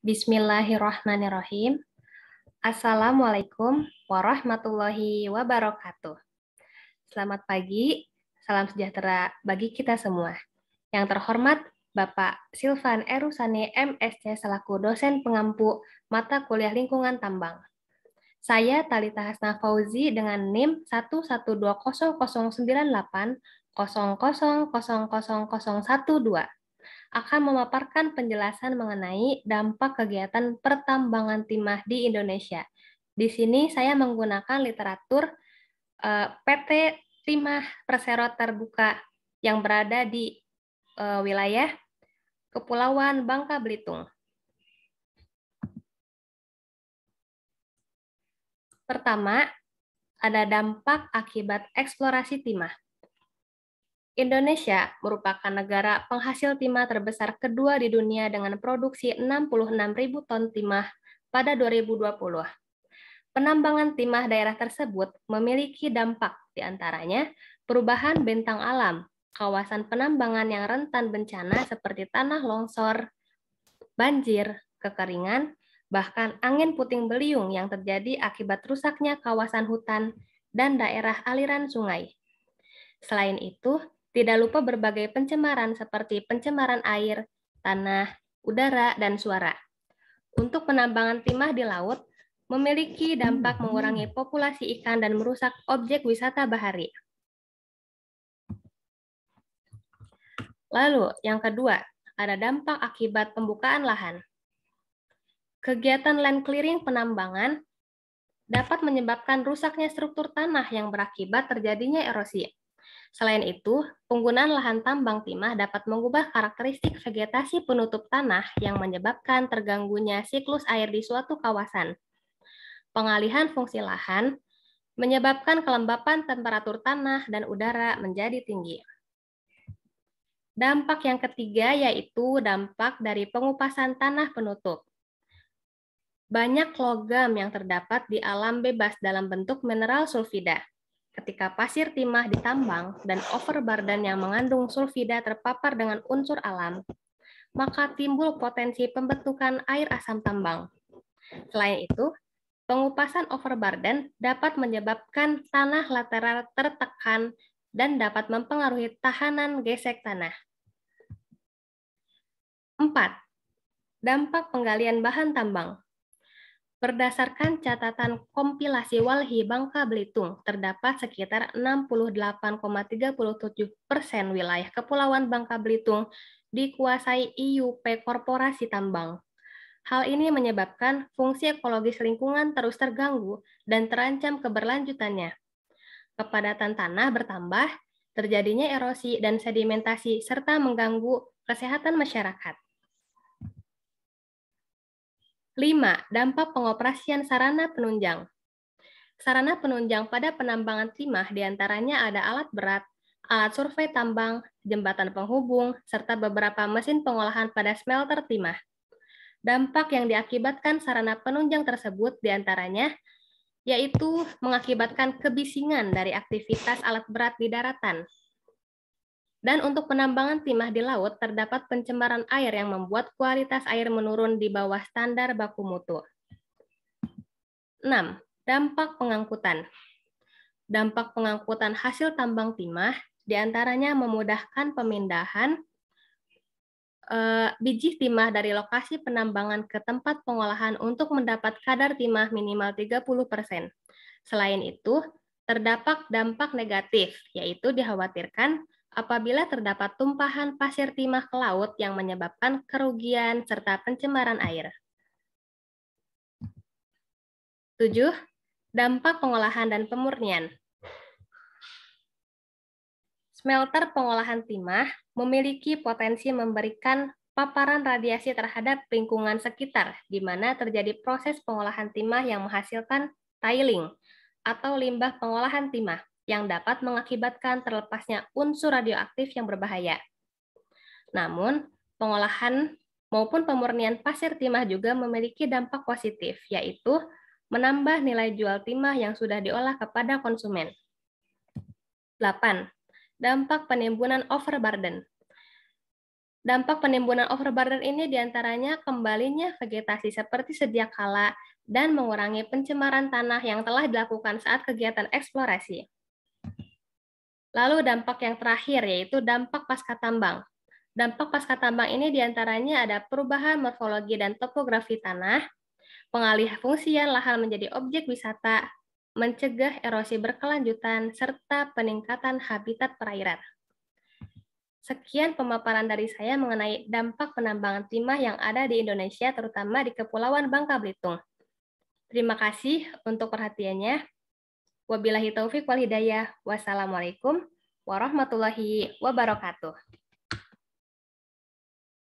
Bismillahirrahmanirrahim. Assalamualaikum warahmatullahi wabarakatuh. Selamat pagi, salam sejahtera bagi kita semua. Yang terhormat Bapak Silvan Erusane MSc selaku dosen pengampu mata kuliah lingkungan tambang. Saya Talita Hasna Fauzi dengan NIM 112009800000012 akan memaparkan penjelasan mengenai dampak kegiatan pertambangan timah di Indonesia. Di sini saya menggunakan literatur PT Timah Persero Terbuka yang berada di wilayah Kepulauan Bangka Belitung. Pertama, ada dampak akibat eksplorasi timah. Indonesia merupakan negara penghasil timah terbesar kedua di dunia dengan produksi 66.000 ton timah pada 2020. Penambangan timah daerah tersebut memiliki dampak diantaranya perubahan bentang alam, kawasan penambangan yang rentan bencana seperti tanah longsor, banjir, kekeringan, bahkan angin puting beliung yang terjadi akibat rusaknya kawasan hutan dan daerah aliran sungai. Selain itu, tidak lupa berbagai pencemaran seperti pencemaran air, tanah, udara, dan suara. Untuk penambangan timah di laut, memiliki dampak mengurangi populasi ikan dan merusak objek wisata bahari. Lalu, yang kedua, ada dampak akibat pembukaan lahan. Kegiatan land clearing penambangan dapat menyebabkan rusaknya struktur tanah yang berakibat terjadinya erosi. Selain itu, penggunaan lahan tambang timah dapat mengubah karakteristik vegetasi penutup tanah yang menyebabkan terganggunya siklus air di suatu kawasan. Pengalihan fungsi lahan menyebabkan kelembapan temperatur tanah dan udara menjadi tinggi. Dampak yang ketiga yaitu dampak dari pengupasan tanah penutup. Banyak logam yang terdapat di alam bebas dalam bentuk mineral sulfida. Ketika pasir timah ditambang dan overburden yang mengandung sulfida terpapar dengan unsur alam, maka timbul potensi pembentukan air asam tambang. Selain itu, pengupasan overburden dapat menyebabkan tanah lateral tertekan dan dapat mempengaruhi tahanan gesek tanah. 4. Dampak penggalian bahan tambang. Berdasarkan catatan kompilasi Walhi Bangka Belitung, terdapat sekitar 68,37% wilayah Kepulauan Bangka Belitung dikuasai IUP Korporasi Tambang. Hal ini menyebabkan fungsi ekologis lingkungan terus terganggu dan terancam keberlanjutannya. Kepadatan tanah bertambah, terjadinya erosi dan sedimentasi, serta mengganggu kesehatan masyarakat. 5. Dampak pengoperasian sarana penunjang. Sarana penunjang pada penambangan timah diantaranya ada alat berat, alat survei tambang, jembatan penghubung, serta beberapa mesin pengolahan pada smelter timah. Dampak yang diakibatkan sarana penunjang tersebut diantaranya yaitu mengakibatkan kebisingan dari aktivitas alat berat di daratan. Dan untuk penambangan timah di laut, terdapat pencemaran air yang membuat kualitas air menurun di bawah standar baku mutu. 6. Dampak pengangkutan. Dampak pengangkutan hasil tambang timah diantaranya memudahkan pemindahan biji timah dari lokasi penambangan ke tempat pengolahan untuk mendapat kadar timah minimal 30%. Selain itu, terdapat dampak negatif, yaitu dikhawatirkan apabila terdapat tumpahan pasir timah ke laut yang menyebabkan kerugian serta pencemaran air. 7. Dampak pengolahan dan pemurnian. Smelter pengolahan timah memiliki potensi memberikan paparan radiasi terhadap lingkungan sekitar, di mana terjadi proses pengolahan timah yang menghasilkan tiling atau limbah pengolahan timah yang dapat mengakibatkan terlepasnya unsur radioaktif yang berbahaya. Namun, pengolahan maupun pemurnian pasir timah juga memiliki dampak positif, yaitu menambah nilai jual timah yang sudah diolah kepada konsumen. 8. Dampak penimbunan overburden. Dampak penimbunan overburden ini diantaranya kembalinya vegetasi seperti sedia kala dan mengurangi pencemaran tanah yang telah dilakukan saat kegiatan eksplorasi. Lalu dampak yang terakhir yaitu dampak pasca tambang. Dampak pasca tambang ini diantaranya ada perubahan morfologi dan topografi tanah, pengalih fungsian lahan menjadi objek wisata, mencegah erosi berkelanjutan, serta peningkatan habitat perairan. Sekian pemaparan dari saya mengenai dampak penambangan timah yang ada di Indonesia, terutama di Kepulauan Bangka Belitung. Terima kasih untuk perhatiannya. Wabillahi taufiq wal hidayah. Wassalamualaikum warahmatullahi wabarakatuh.